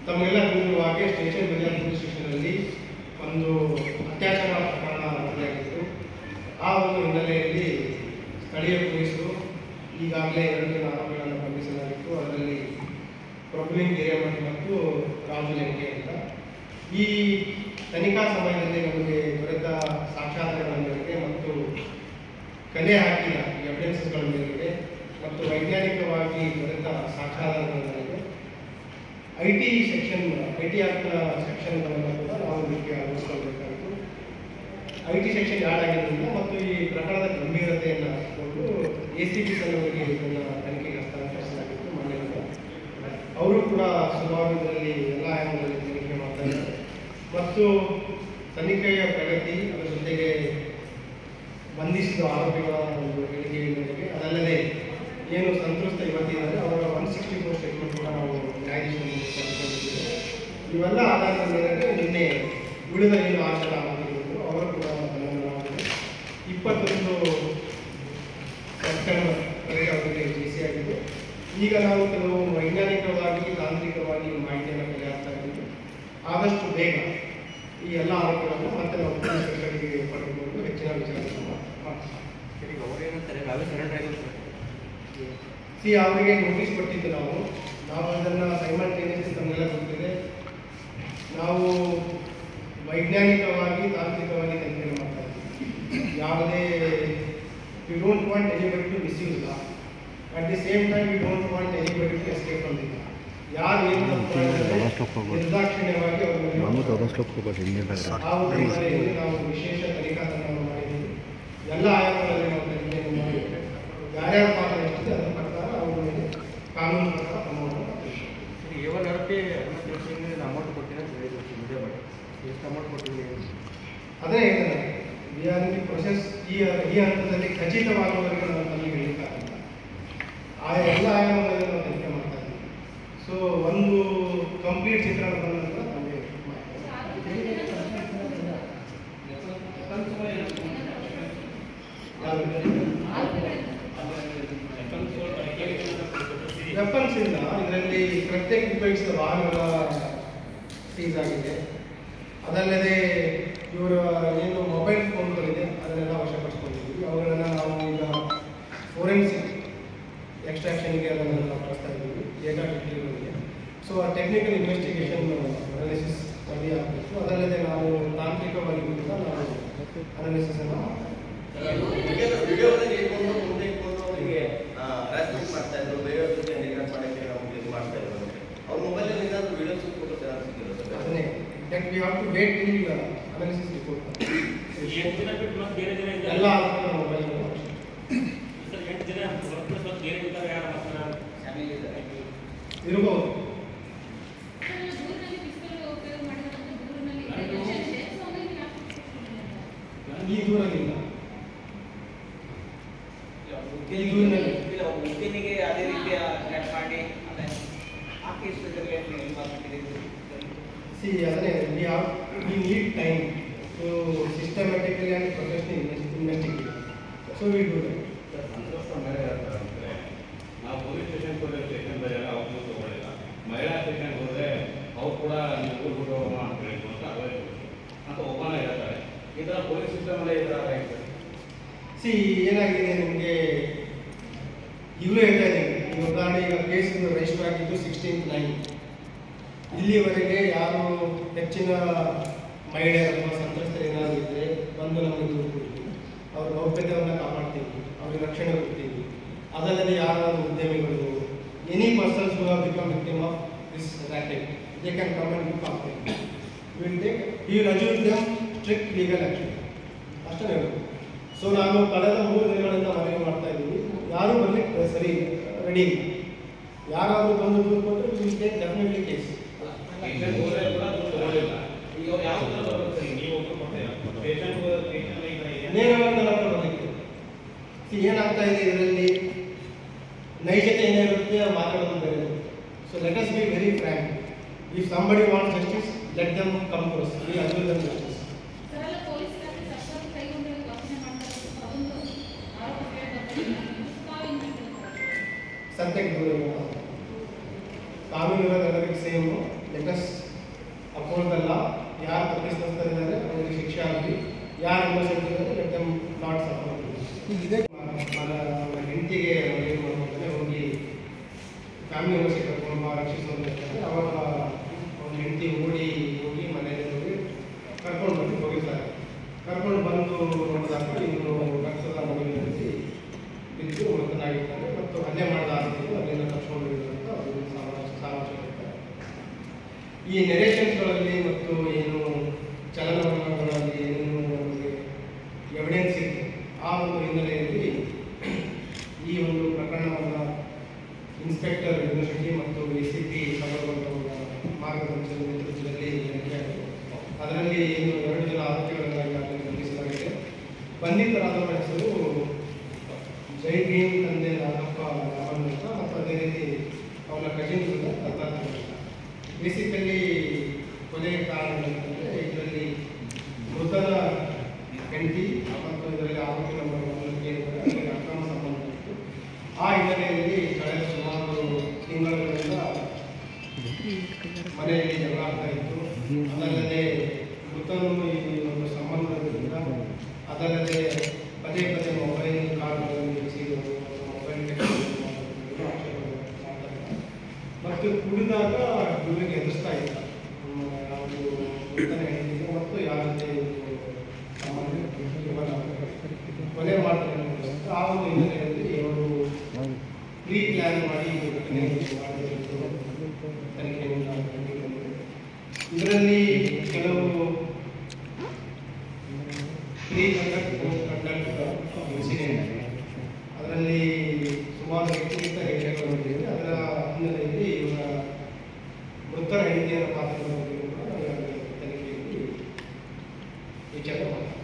ತಮಗೆಲ್ಲ ತಿಳಿದಿರುವ ಹಾಗೆ ಸ್ಟೇಷನ್ ಬಜಾರ್ ಪೊಲೀಸ್ ಸ್ಟೇಷನಲ್ಲಿ ಒಂದು ಅತ್ಯಾಚಾರ ಪ್ರಕರಣ ವರದಿಯಾಗಿತ್ತು. ಆ ಒಂದು ಹಿನ್ನೆಲೆಯಲ್ಲಿ ಸ್ಥಳೀಯ ಪೊಲೀಸರು ಈಗಾಗಲೇ 2 ಜನ ಆರೋಪಿಗಳನ್ನು ಬಂಧಿಸಲಾಗಿತ್ತು. ಅದರಲ್ಲಿ ಪ್ರಭುಲಿಂಗ್ ಹಿರೇಮಠ ಮತ್ತು ರಾಜು ಲೆಂಕೆ ಅಂತ. ಈ ತನಿಖಾ ಸಮಯದಲ್ಲಿ ನಮಗೆ ದೊರೆತ ಸಾಕ್ಷ್ಯಾಧಾರಗಳ ಮೇರೆಗೆ ಮತ್ತು ಕಲೆ ಹಾಕಿದ ಎವಿಡೆನ್ಸಸ್ಗಳ ಮೇರೆಗೆ ಮತ್ತು ವೈಜ್ಞಾನಿಕವಾಗಿ ದೊರೆತ ಸಾಕ್ಷ್ಯಾಧಾರಗಳ ಮೇರೆಗೆ ಐಟಿ ಆಕ್ಟ್ನ ಸೆಕ್ಷನ್ಗಳನ್ನು ಕೂಡ ನಾವು ಇದಕ್ಕೆ ಅಳವಡಿಸಿಕೊಳ್ಬೇಕಾಯಿತು. ಐಟಿ ಸೆಕ್ಷನ್ ಆ್ಯಡ್ ಆಗಿದ್ದರಿಂದ ಮತ್ತು ಈ ಪ್ರಕರಣದ ಗಂಭೀರತೆಯನ್ನು ಹಾಕಿಕೊಂಡು ACP ಅವರಿಗೆ ಇದನ್ನು ತನಿಖೆಗೆ ಹಸ್ತಾಂತರಿಸಲಾಗಿತ್ತು. ಮನೆಯಿಂದ ಅವರು ಕೂಡ ಸುಮಾರುದಲ್ಲಿ ಎಲ್ಲ ಆಯಾಮಗಳಲ್ಲಿ ತನಿಖೆ ಮಾಡ್ತಾ ಇದ್ದಾರೆ ಮತ್ತು ತನಿಖೆಯ ಪ್ರಗತಿ ಅದರ ಜೊತೆಗೆ ಬಂಧಿಸಿದ ಆರೋಪಿಗಳ ಒಂದು ಹೇಳಿಕೆಯ ಮೇರೆಗೆ ಅದಲ್ಲದೆ ಏನು ಸಂತ್ರಸ್ತ ಯುವತಿಯಿದ್ದಾರೆ ಅವರ 164 ಸ್ಟೇಟ್ಮೆಂಟ್ ಕೂಡ ನಾವು ನ್ಯಾಯಾಧೀಶರಿಗೆ ಪಡೆದುಕೊಂಡಿದ್ದೇವೆ. ಇವೆಲ್ಲ ಆಧಾರದ ಮೇರೆಗೆ ನಿನ್ನೆ ಉಳಿದ ಏನು 6 ಜನ ಆರೋಪಿಗಳು ಅವರು ಕೂಡ ಬಂಧನವಾಗಿದೆ. 21 ಸೆಪ್ಟೆಂಬರ್ ಅವರಿಗೆ JC ಆಗಿದೆ. ಈಗ ನಾವು ಕೆಲವು ವೈಜ್ಞಾನಿಕವಾಗಿ ತಾಂತ್ರಿಕವಾಗಿ ಮಾಹಿತಿಯನ್ನು ಕಲೆ ಹಾಕ್ತಾ ಇದ್ದೀವಿ. ಆದಷ್ಟು ಬೇಗ ಈ ಎಲ್ಲ ಆರೋಪಿಗಳನ್ನು ಮತ್ತೆ ನಾವು ಪೊಲೀಸ್ ಕಸ್ಟಡಿಗೆ ಪಡೆದುಕೊಂಡು ಹೆಚ್ಚಿನ ವಿಚಾರಣೆ ಮಾಡ್ತೀವಿ. ಅವರಿಗೆ ನೋಟಿಸ್ ಕೊಟ್ಟಿದ್ದು ನಾವು ಅದನ್ನು ಸೈಮಲ್ಟೇನಿಯಸ್ಲಿ ತಮಗೆಲ್ಲ ಗೊತ್ತಿದೆ. ನಾವು ವೈಜ್ಞಾನಿಕವಾಗಿ ತಾಂತ್ರಿಕವಾಗಿ ತನಿಖೆ ಮಾಡ್ತಾ ಇದ್ದೀವಿ. ಯಾವುದೇ we don't want anybody to misuse law. At the same time we don't want anybody to escape from the law. ಯಾರು ಏನು ನಿರ್ದಾಕ್ಷಿಣ್ಯವಾಗಿ ಅವರ ನಾವು ವಿಶೇಷ ತನಿಖಾ ತಂಡವನ್ನು ಮಾಡಿದ್ದೀವಿ. ಎಲ್ಲ ಆಯಾಮಗಳಲ್ಲಿ ನಾವು ತನಿಖೆಯನ್ನು ಮಾಡಿದ್ದೇವೆ. ಯಾರ್ಯಾರ ಪಾತ್ರ ಎಷ್ಟಿದೆ ಅದರ ಪ್ರಕಾರ ಅವರ ಮೇಲೆ ಕಾನೂನು ಪ್ರಕಾರ ಕ್ರಮವನ್ನು ಅಮೌಂಟ್ ಕೊಟ್ಟಿನ ಎಷ್ಟು ಅಮೌಂಟ್ ಕೊಟ್ಟಿದ್ದೀವಿ ಅದೇ ಹೇಳಿದೆ. We are in the process. ಈ ಹಂತದಲ್ಲಿ ಖಚಿತವಾಗುವವರೆಗೆ ನಾವು ತಮಗೆ ಹೇಳಿಕ್ಕಾಗಿಲ್ಲ. ಆ ಎಲ್ಲ ಆಯಾಮಗಳಲ್ಲಿ ನಾವು ತನಿಖೆ ಮಾಡ್ತಾ ಇದ್ದೀವಿ. ಸೊ ಒಂದು ಕಂಪ್ಲೀಟ್ ಚಿತ್ರಣ ಬಂದ ನಂತರ ನಮಗೆ ವೆಪನ್ಸ್ ಇಲ್ಲ. ಇದರಲ್ಲಿ ಪ್ರತ್ಯೇಕ ಉಪಯೋಗಿಸಿದ ವಾಹನಗಳ ಸೀಸ್ ಆಗಿದೆ. ಅದಲ್ಲದೆ ಇವರ ಏನು ಮೊಬೈಲ್ ಫೋನ್ಗಳಿದೆ ಅದನ್ನೆಲ್ಲ ವಶಪಡಿಸ್ಕೊಂಡಿದ್ದೀವಿ. ಅವುಗಳನ್ನು ನಾವು ಈಗ ಫೋರೆನ್ಸಿಕ್ ಎಕ್ಸ್ಟ್ರಾಕ್ಷನ್ಗೆ ಅದನ್ನೆಲ್ಲ ಬಳಸ್ತಾ ಇದ್ದೀವಿ. ಡೇಟಾ ಟೆಕ್ನಿಕ್ಗಳಿಗೆ. ಸೊ ಆ ಟೆಕ್ನಿಕಲ್ ಇನ್ವೆಸ್ಟಿಗೇಷನ್ ಅನಾಲಿಸಿಸ್ ವರದಿ ಆಗಬೇಕು. ಅದಲ್ಲದೆ ನಾವು ತಾಂತ್ರಿಕವಾಗಿ ಕೂಡ ನಾವು ಅನಾಲಿಸಿಸ್ ಅನ್ನು ಅದನ್ನೇ we have to wait till analysis report. ಎಲ್ಲ ಮೊಬೈಲ್ ಇರಬಹುದು. ಈ ದೂರದಿಂದ ಉದ್ದಿನಿಗೆ ಅದೇ ರೀತಿಯ ಮಾಡಿ ಅದನ್ನೇ we need time to systematically and professionally investigate. So we do that. ನಾವು ಪೊಲೀಸ್ ಸ್ಟೇಷನ್ ತಗೊಳ್ಳಿಲ್ಲ. ಮಹಿಳಾ ಸ್ಟೇಷನ್ ಹೋದರೆ ಅವ್ರು ಕೂಡ ನೀವು ಅಂತ ಹೇಳ್ಕೊಂಡು ಅಂತ ಒಪ್ಪನ ಹೇಳ್ತಾರೆ. ಈ ಥರ ಪೊಲೀಸ್ ಸಿಸ್ಟಮಲ್ಲೇ ಈ ಥರ ಏನಾಗಿದೆ ನಿಮಗೆ ಈಗಲೂ ಹೇಳ್ತಾ ಇದ್ದೀನಿ. ಈ ಉದಾಹರಣೆ ಈಗ ಕೇಸ್ ರಿಜಿಸ್ಟರ್ ಆಗಿದ್ದು 16/9. ಇಲ್ಲಿವರೆಗೆ ಯಾರು ಹೆಚ್ಚಿನ ಮಹಿಳೆಯರು ಅಥವಾ ಸಂತ್ರಸ್ತರು ಏನಾದರೂ ಇದ್ದರೆ ಬಂದು ನಮಗೆ ದೂರು ಕೊಡ್ತೀವಿ. ಅವ್ರ ಗೌಪ್ಯತೆಯನ್ನು ಕಾಪಾಡ್ತೀವಿ, ಅವ್ರಿಗೆ ರಕ್ಷಣೆ ಕೊಡ್ತೀವಿ. ಅದಲ್ಲದೆ ಯಾರಾದರೂ ಉದ್ಯಮಿಗಳು any persons who have become victim of this racket they can come and give complaint. We will accuse them strict legal action. ಅಷ್ಟೇ ಹೇಳಬೇಕು. ಸೊ ನಾನು ಕಳೆದ 3 ದಿನಗಳಿಂದ ಮನವಿ ಮಾಡ್ತಾ ಇದ್ದೀವಿ. ಯಾರೂ ಬರಲಿಕ್ಕೆ ಸರಿ ರೆಡಿ ಇಲ್ಲ. ಯಾರಾದರೂ ಬಂದು ದೂರು ಕೊಟ್ಟರೆ ವಿಲ್ ಟೇಕ್ ಡೆಫಿನೆಟ್ಲಿ ಕೇಸ್. ನೇರವಾಗಿ ನನ್ನ ಹತ್ರ ಬರಲಿಕ್ಕೆ ಏನಾಗ್ತಾ ಇದೆ ಇದರಲ್ಲಿ ನೈಜತೆ ಏನಿರುತ್ತೆ ಮಾತಾಡೋದು ಬೇರೆ ಇರುತ್ತೆ. So let us be very frank. If somebody wants justice let them come to us. We assure them justice. ಸತ್ಯಕ್ಕೆ ದೂರ ಕಾನೂನು ಇರೋದು ಎಲ್ಲರಿಗೂ ಸೇಮು. ಲೆಟಸ್ ಅಪೋಸ್ ದ ಲಾ. ಯಾರು ತಪ್ಪಿಸ್ತಾ ಇದ್ದಾರೆ ಅವರಿಗೆ ಶಿಕ್ಷೆ ಆಗಲಿ, ಯಾರು ಇನ್ನೋಸೆಂಟ್ ಇದ್ದಾರೆ ಲೆಟ್ ದೆಮ್ ನಾಟ್ ಸಫರ್. ಇದೇ ಹೆಂಡತಿಗೆ ಏನು ಮಾಡ್ತಾರೆ, ಹೋಗಿ ಫ್ಯಾಮಿಲಿ ಮೆಂಬರ್ಸ್ ಕರ್ಕೊಂಡು ರಕ್ಷಿಸೋದು. ಅವಾಗ ಅವ್ನ ಹೆಂಡತಿ ಹೋಗಿ ಮನೆಯಲ್ಲಿ ಹೋಗಿ ಕರ್ಕೊಂಡು ಬಂದು ಹೋಗಿರ್ತಾರೆ. ಕರ್ಕೊಂಡು ಬಂದು ನೋಡಿದಾಗ ಇವರು ರಕ್ತದ ಮಗುವಿನಲ್ಲಿ ಬಿದ್ದು ಮೃತನಾಗಿರ್ತಾರೆ ಮತ್ತು ಹಲ್ಲೆ ಮಾಡಿದ ಆರೋಪಿಗಳು ಅಲ್ಲಿಂದ ಕರ್ಕೊಂಡು ಅಂತ ಅವರು ಸಾರಾಂಶ ಹೇಳ್ತಾರೆ. ಈ ನೆರೇಷನ್ಸ್ಗಳಲ್ಲಿ ಮತ್ತು ಏನು ಚಲನವಲನಗಳಲ್ಲಿ ಏನೇನು ನಮಗೆ ಎವಿಡೆನ್ಸ್ ಇದೆ, ಆ ಒಂದು ಹಿನ್ನೆಲೆಯಲ್ಲಿ ಈ ಒಂದು ಪ್ರಕರಣವನ್ನು ಇನ್ಸ್ಪೆಕ್ಟರ್ ಯೂನಿವರ್ಸಿಟಿ ಮತ್ತು ACP ಸಮರ್ಪಕವಾದ ಮಾರ್ಗದರ್ಶನದ ನೇತೃತ್ವದಲ್ಲಿ ತನಿಖೆಯಾಗಿದೆ. ಅದರಲ್ಲಿ ಏನು 2 ಜನ ಆರೋಪಿಗಳನ್ನು ಈಗಾಗಲೇ ಬಂಧಿಸಲಾಗಿದೆ. ಬಂಧಿತರಾದವರ ಹೆಸರು ಜೈ ಭೀಮ್ ತಂದೆ ರಾಘಪ್ಪ ರಾಮನ್ ಅಂತ ಮತ್ತು ಅದೇ ರೀತಿ ಅವನ ಕಜಿನ್ ದತ್ತಾತ್ರೇಯ ಅಂತ. ಬೇಸಿಕಲಿ ಕೊನೆಯ ಕಾರಣ ಏನಂತಂದರೆ ಇದರಲ್ಲಿ ಮೃತರ ಹೆಂಡತಿ ಮತ್ತು ಇದರಲ್ಲಿ ಆರೋಪಿ ನಂಬರ್ 1 ಏನಿದ್ದಾರೆ ಅಕ್ರಮ ಸಂಬಂಧ ಇತ್ತು. ಆ ಹಿನ್ನೆಲೆಯಲ್ಲಿ ಕಳೆದ ಸುಮಾರು ತಿಂಗಳುಗಳಿಂದ ಮನೆಯಲ್ಲಿ ಜಗಳ ಆಗ್ತಾ ಇತ್ತು. ಅದಲ್ಲದೆ ಮೃತರು ಈ ಒಂದು ಸಂಬಂಧದಿಂದ ಅದಲ್ಲದೆ ಪದೇ ಪದೇ ಮೊಬೈಲ್ ಕಾಲ್ಗಳನ್ನು ನಡೆಸಿ ಮೊಬೈಲ್ ಮತ್ತು ಕುಡಿದಾಗ ಇವರಿಗೆ ಎದುರಿಸ್ತಾ ಇದ್ದ ಯಾವುದು ಮೃತನ ಹೆಂಡತಿಗೆ ಮತ್ತು ಯಾವುದೇ ಕೊಲೆ ಮಾಡ್ತಾರೆ. ಆ ಒಂದು ಹಿನ್ನೆಲೆಯಲ್ಲಿ ಇವರು ಪ್ರೀ ಪ್ಲ್ಯಾನ್ ಮಾಡಿ ಘಟನೆ ತನಿಖೆಯಿಂದ ಇದರಲ್ಲಿ ಕೆಲವು pre conduct post conduct incident ಅದರಲ್ಲಿ ಸುಮಾರು ವ್ಯಕ್ತಿಗಿಂತ ಹೇಳಿಕೆಗಳು ಬಂದಿದೆ. ಅದರ ಹಿನ್ನೆಲೆಯಲ್ಲಿ ಇವರ ಮೃತರ ಹೆಂಡತಿಯರ ಪಾತ್ರದ ಬಗ್ಗೆ ಕೂಡ ತನಿಖೆಯಲ್ಲಿ ವಿಚಾರ ಮಾಡ್ತಾರೆ.